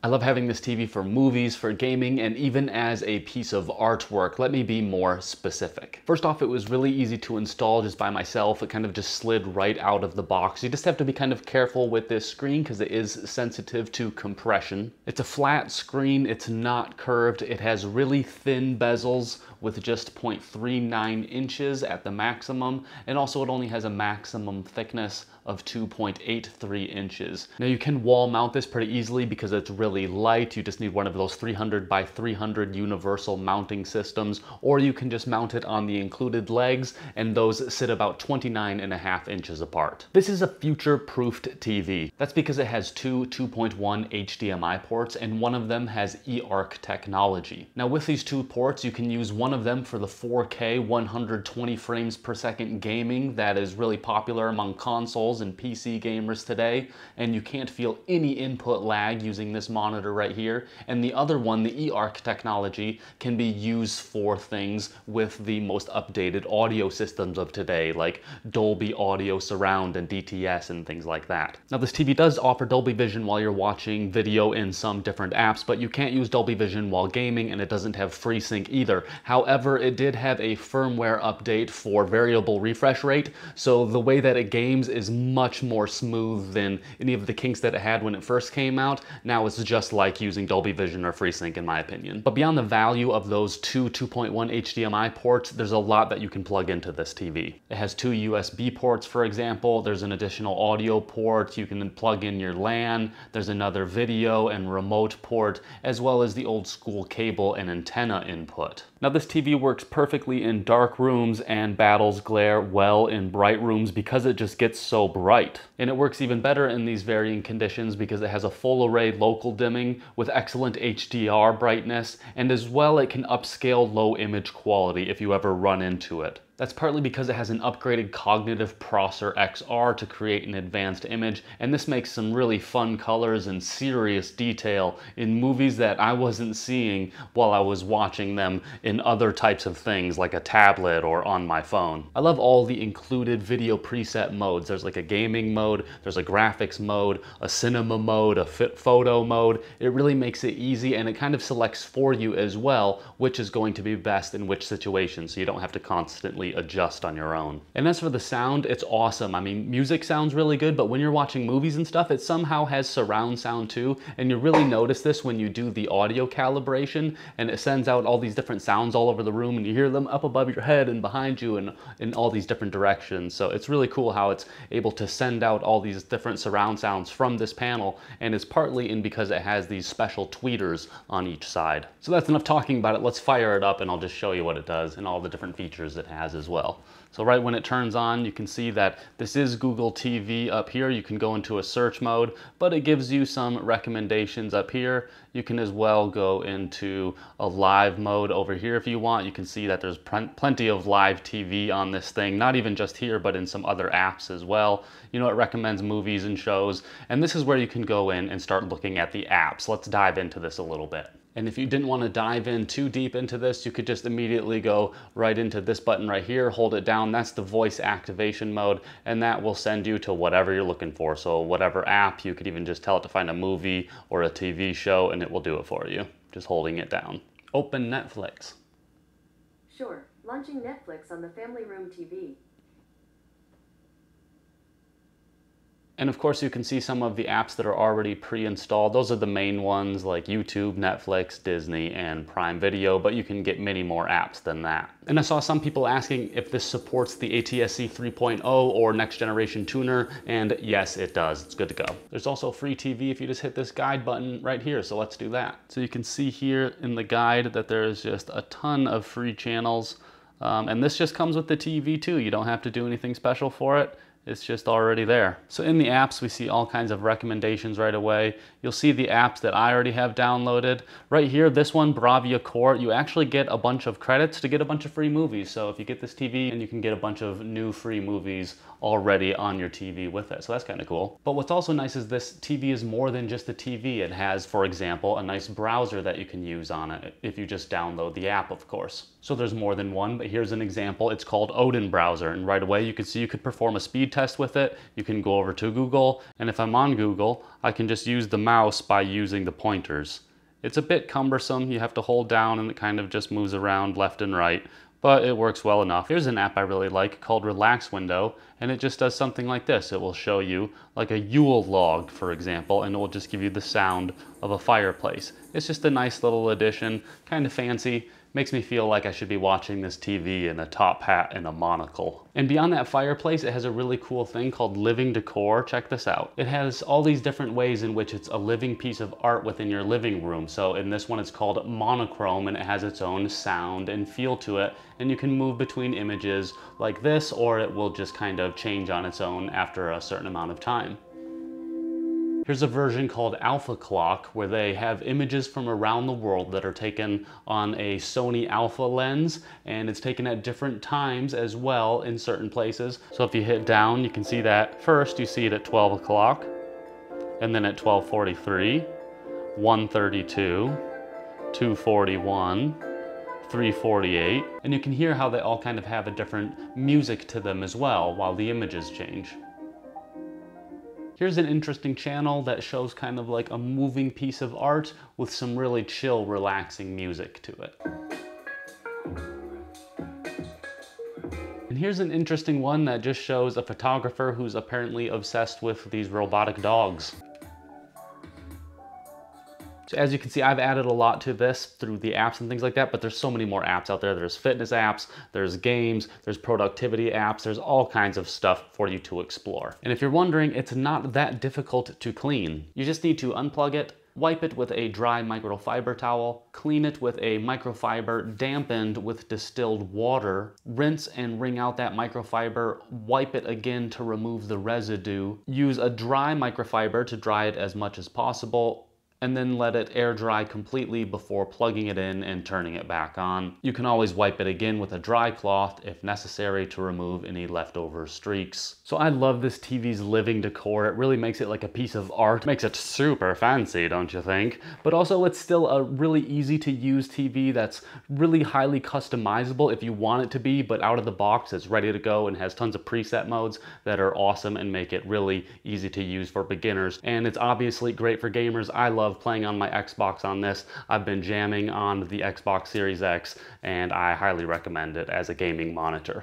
I love having this TV for movies, for gaming, and even as a piece of artwork. Let me be more specific. First off, it was really easy to install just by myself. It kind of just slid right out of the box. You just have to be kind of careful with this screen because it is sensitive to compression. It's a flat screen, it's not curved, it has really thin bezels with just 0.39 inches at the maximum, and also it only has a maximum thickness of 2.83 inches. Now you can wall mount this pretty easily because it's really light. You just need one of those 300 by 300 universal mounting systems, or you can just mount it on the included legs, and those sit about 29.5 inches apart. This is a future-proofed TV. That's because it has two 2.1 HDMI ports, and one of them has eARC technology. Now with these two ports, you can use one of them for the 4K 120 frames per second gaming that is really popular among consoles and PC gamers today, and you can't feel any input lag using this monitor right here. And the other one, the eARC technology, can be used for things with the most updated audio systems of today, like Dolby Audio Surround and DTS and things like that. Now this TV does offer Dolby Vision while you're watching video in some different apps, but you can't use Dolby Vision while gaming, and it doesn't have FreeSync either. However, it did have a firmware update for variable refresh rate, so the way that it games is much more smooth than any of the kinks that it had when it first came out. Now it's just like using Dolby Vision or FreeSync in my opinion. But beyond the value of those two 2.1 HDMI ports, there's a lot that you can plug into this TV. It has two USB ports, for example. There's an additional audio port. You can plug in your LAN. There's another video and remote port, as well as the old school cable and antenna input. Now this TV works perfectly in dark rooms and battles glare well in bright rooms because it just gets so bright. And it works even better in these varying conditions because it has a full array local dimming with excellent HDR brightness, and as well it can upscale low image quality if you ever run into it. That's partly because it has an upgraded Cognitive Processor XR to create an advanced image, and this makes some really fun colors and serious detail in movies that I wasn't seeing while I was watching them in other types of things like a tablet or on my phone. I love all the included video preset modes. There's like a gaming mode, there's a graphics mode, a cinema mode, a fit photo mode. It really makes it easy, and it kind of selects for you as well which is going to be best in which situation, so you don't have to constantly adjust on your own. And as for the sound, it's awesome. I mean, music sounds really good, but when you're watching movies and stuff, it somehow has surround sound too, and you really notice this when you do the audio calibration, and it sends out all these different sounds all over the room, and you hear them up above your head and behind you and in all these different directions. So it's really cool how it's able to send out all these different surround sounds from this panel, and it's partly in because it has these special tweeters on each side. So that's enough talking about it. Let's fire it up and I'll just show you what it does and all the different features it has as well. So right when it turns on, you can see that this is Google TV up here. You can go into a search mode, but it gives you some recommendations up here. You can as well go into a live mode over here if you want. You can see that there's plenty of live TV on this thing, not even just here, but in some other apps as well. You know, it recommends movies and shows, and this is where you can go in and start looking at the apps. Let's dive into this a little bit. And if you didn't want to dive in too deep into this, you could just immediately go right into this button right here, hold it down. That's the voice activation mode, and that will send you to whatever you're looking for. So whatever app, you could even just tell it to find a movie or a TV show, and it will do it for you, just holding it down. Open Netflix. Sure, launching Netflix on the family room TV. And of course you can see some of the apps that are already pre-installed. Those are the main ones like YouTube, Netflix, Disney, and Prime Video, but you can get many more apps than that. And I saw some people asking if this supports the ATSC 3.0 or next generation tuner, and yes, it does. It's good to go. There's also free TV if you just hit this guide button right here, so let's do that. So you can see here in the guide that there's just a ton of free channels, and this just comes with the TV too. You don't have to do anything special for it. It's just already there. So in the apps, we see all kinds of recommendations right away. You'll see the apps that I already have downloaded. Right here, this one, BRAVIA Core, you actually get a bunch of credits to get a bunch of free movies. So if you get this TV, and you can get a bunch of new free movies already on your TV with it. So that's kind of cool. But what's also nice is this TV is more than just a TV. It has, for example, a nice browser that you can use on it if you just download the app, of course. So there's more than one, but here's an example. It's called Odin Browser, and right away you can see you could perform a speed test with it, you can go over to Google, and if I'm on Google, I can just use the mouse by using the pointers. It's a bit cumbersome, you have to hold down and it kind of just moves around left and right, but it works well enough. Here's an app I really like called Relax Window, and it just does something like this. It will show you like a Yule log, for example, and it will just give you the sound of a fireplace. It's just a nice little addition, kind of fancy. Makes me feel like I should be watching this TV in a top hat and a monocle. And beyond that fireplace, it has a really cool thing called living decor. Check this out. It has all these different ways in which it's a living piece of art within your living room. So in this one, it's called Monochrome, and it has its own sound and feel to it. And you can move between images like this, or it will just kind of change on its own after a certain amount of time. Here's a version called Alpha Clock, where they have images from around the world that are taken on a Sony Alpha lens, and it's taken at different times as well in certain places. So if you hit down, you can see that first you see it at 12 o'clock, and then at 12:43, 1:32, 2:41, 3:48, and you can hear how they all kind of have a different music to them as well while the images change. Here's an interesting channel that shows kind of like a moving piece of art with some really chill, relaxing music to it. And here's an interesting one that just shows a photographer who's apparently obsessed with these robotic dogs. So as you can see, I've added a lot to this through the apps and things like that, but there's so many more apps out there. There's fitness apps, there's games, there's productivity apps, there's all kinds of stuff for you to explore. And if you're wondering, it's not that difficult to clean. You just need to unplug it, wipe it with a dry microfiber towel, clean it with a microfiber dampened with distilled water, rinse and wring out that microfiber, wipe it again to remove the residue, use a dry microfiber to dry it as much as possible, and then let it air dry completely before plugging it in and turning it back on. You can always wipe it again with a dry cloth if necessary to remove any leftover streaks. So I love this TV's living decor. It really makes it like a piece of art. Makes it super fancy, don't you think? But also it's still a really easy to use TV that's really highly customizable if you want it to be, but out of the box it's ready to go and has tons of preset modes that are awesome and make it really easy to use for beginners. And it's obviously great for gamers. I love playing on my Xbox on this. I've been jamming on the Xbox Series X, and I highly recommend it as a gaming monitor.